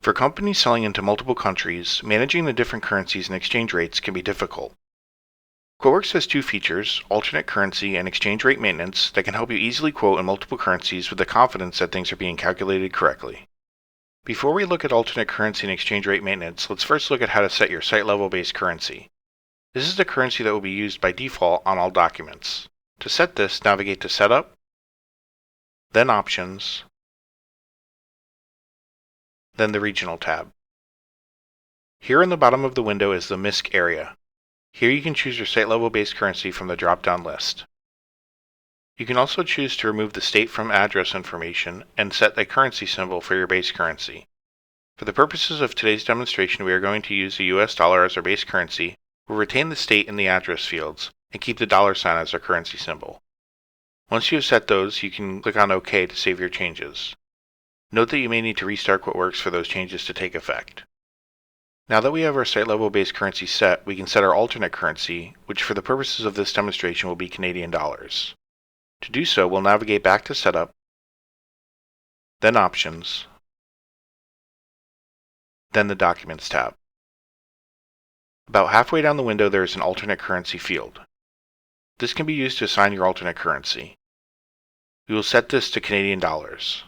For companies selling into multiple countries, managing the different currencies and exchange rates can be difficult. QuoteWerks has two features, alternate currency and exchange rate maintenance, that can help you easily quote in multiple currencies with the confidence that things are being calculated correctly. Before we look at alternate currency and exchange rate maintenance, let's first look at how to set your site-level base currency. This is the currency that will be used by default on all documents. To set this, navigate to Setup, then Options, then the Regional tab. Here in the bottom of the window is the MISC area. Here you can choose your site-level base currency from the drop-down list. You can also choose to remove the state from address information and set a currency symbol for your base currency. For the purposes of today's demonstration, we are going to use the US dollar as our base currency. We'll retain the state in the address fields and keep the $ sign as our currency symbol. Once you have set those, you can click on OK to save your changes. Note that you may need to restart QuoteWerks for those changes to take effect. Now that we have our site-level base currency set, we can set our alternate currency, which for the purposes of this demonstration will be Canadian dollars. To do so, we'll navigate back to Setup, then Options, then the Documents tab. About halfway down the window there is an alternate currency field. This can be used to assign your alternate currency. We will set this to Canadian dollars.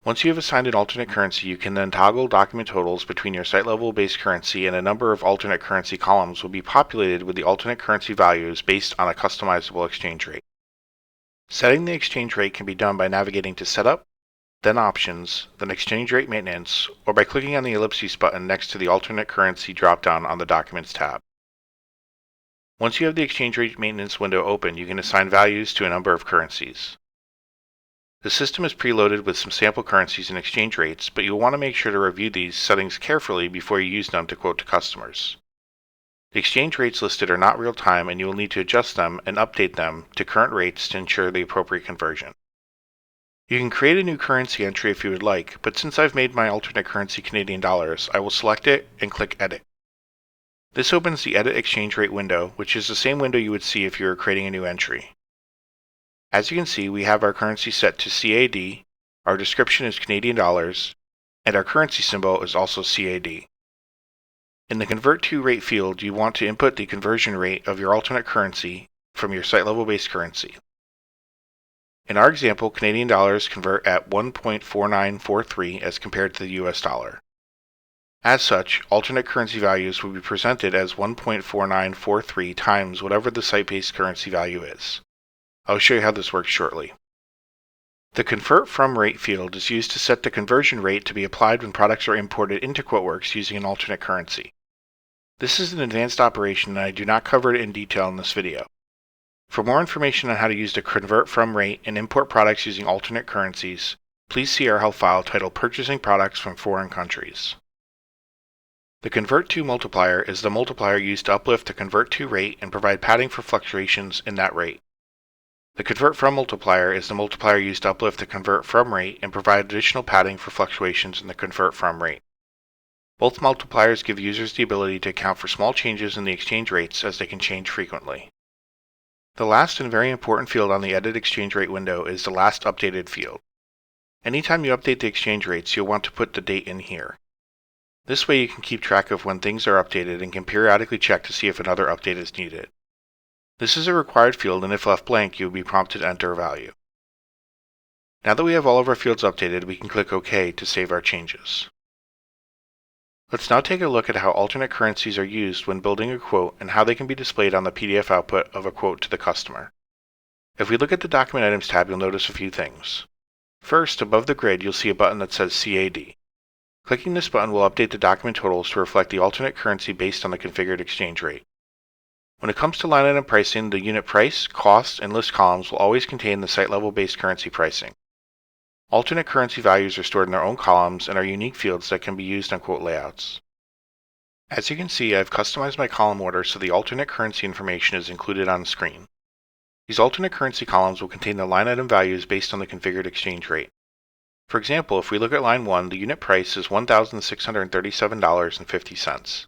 Once you have assigned an alternate currency, you can then toggle document totals between your site-level base currency, and a number of alternate currency columns will be populated with the alternate currency values based on a customizable exchange rate. Setting the exchange rate can be done by navigating to Setup, then Options, then Exchange Rate Maintenance, or by clicking on the ellipses button next to the alternate currency dropdown on the Documents tab. Once you have the Exchange Rate Maintenance window open, you can assign values to a number of currencies. The system is preloaded with some sample currencies and exchange rates, but you'll want to make sure to review these settings carefully before you use them to quote to customers. The exchange rates listed are not real-time, and you will need to adjust them and update them to current rates to ensure the appropriate conversion. You can create a new currency entry if you would like, but since I've made my alternate currency Canadian dollars, I will select it and click Edit. This opens the Edit Exchange Rate window, which is the same window you would see if you were creating a new entry. As you can see, we have our currency set to CAD, our description is Canadian dollars, and our currency symbol is also CAD. In the Convert to Rate field, you want to input the conversion rate of your alternate currency from your site-level base currency. In our example, Canadian dollars convert at 1.4943 as compared to the US dollar. As such, alternate currency values will be presented as 1.4943 times whatever the site-based currency value is. I'll show you how this works shortly. The Convert From Rate field is used to set the conversion rate to be applied when products are imported into QuoteWerks using an alternate currency. This is an advanced operation and I do not cover it in detail in this video. For more information on how to use the Convert From Rate and import products using alternate currencies, please see our help file titled Purchasing Products from Foreign Countries. The Convert To multiplier is the multiplier used to uplift the Convert To rate and provide padding for fluctuations in that rate. The Convert From multiplier is the multiplier used to uplift the Convert From rate and provide additional padding for fluctuations in the Convert From rate. Both multipliers give users the ability to account for small changes in the exchange rates as they can change frequently. The last and very important field on the Edit Exchange Rate window is the Last Updated field. Anytime you update the exchange rates, you'll want to put the date in here. This way you can keep track of when things are updated and can periodically check to see if another update is needed. This is a required field, and if left blank, you will be prompted to enter a value. Now that we have all of our fields updated, we can click OK to save our changes. Let's now take a look at how alternate currencies are used when building a quote and how they can be displayed on the PDF output of a quote to the customer. If we look at the Document Items tab, you'll notice a few things. First, above the grid, you'll see a button that says CAD. Clicking this button will update the document totals to reflect the alternate currency based on the configured exchange rate. When it comes to line item pricing, the unit price, cost, and list columns will always contain the site-level base currency pricing. Alternate currency values are stored in their own columns and are unique fields that can be used on quote layouts. As you can see, I've customized my column order so the alternate currency information is included on the screen. These alternate currency columns will contain the line item values based on the configured exchange rate. For example, if we look at line 1, the unit price is $1,637.50.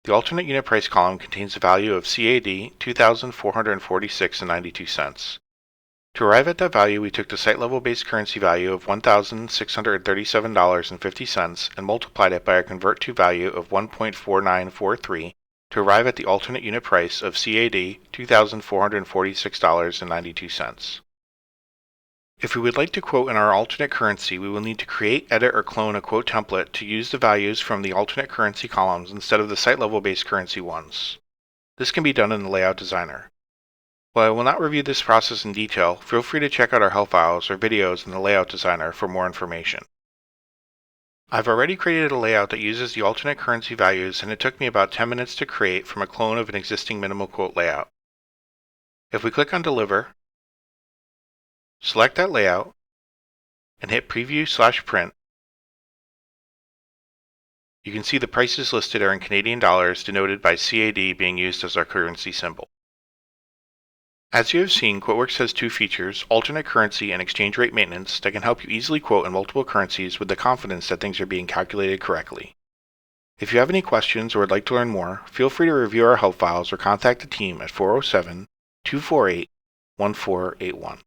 The alternate unit price column contains the value of CAD $2,446.92. To arrive at that value, we took the site-level base currency value of $1,637.50 and multiplied it by our convert to value of 1.4943 to arrive at the alternate unit price of CAD $2,446.92. If we would like to quote in our alternate currency, we will need to create, edit, or clone a quote template to use the values from the alternate currency columns instead of the site-level base currency ones. This can be done in the Layout Designer. While I will not review this process in detail, feel free to check out our help files or videos in the Layout Designer for more information. I've already created a layout that uses the alternate currency values, and it took me about 10 minutes to create from a clone of an existing minimal quote layout. If we click on Deliver, select that layout, and hit Preview/Print, you can see the prices listed are in Canadian dollars, denoted by CAD being used as our currency symbol. As you have seen, QuoteWerks has two features, alternate currency and exchange rate maintenance, that can help you easily quote in multiple currencies with the confidence that things are being calculated correctly. If you have any questions or would like to learn more, feel free to review our help files or contact the team at 407-248-1481.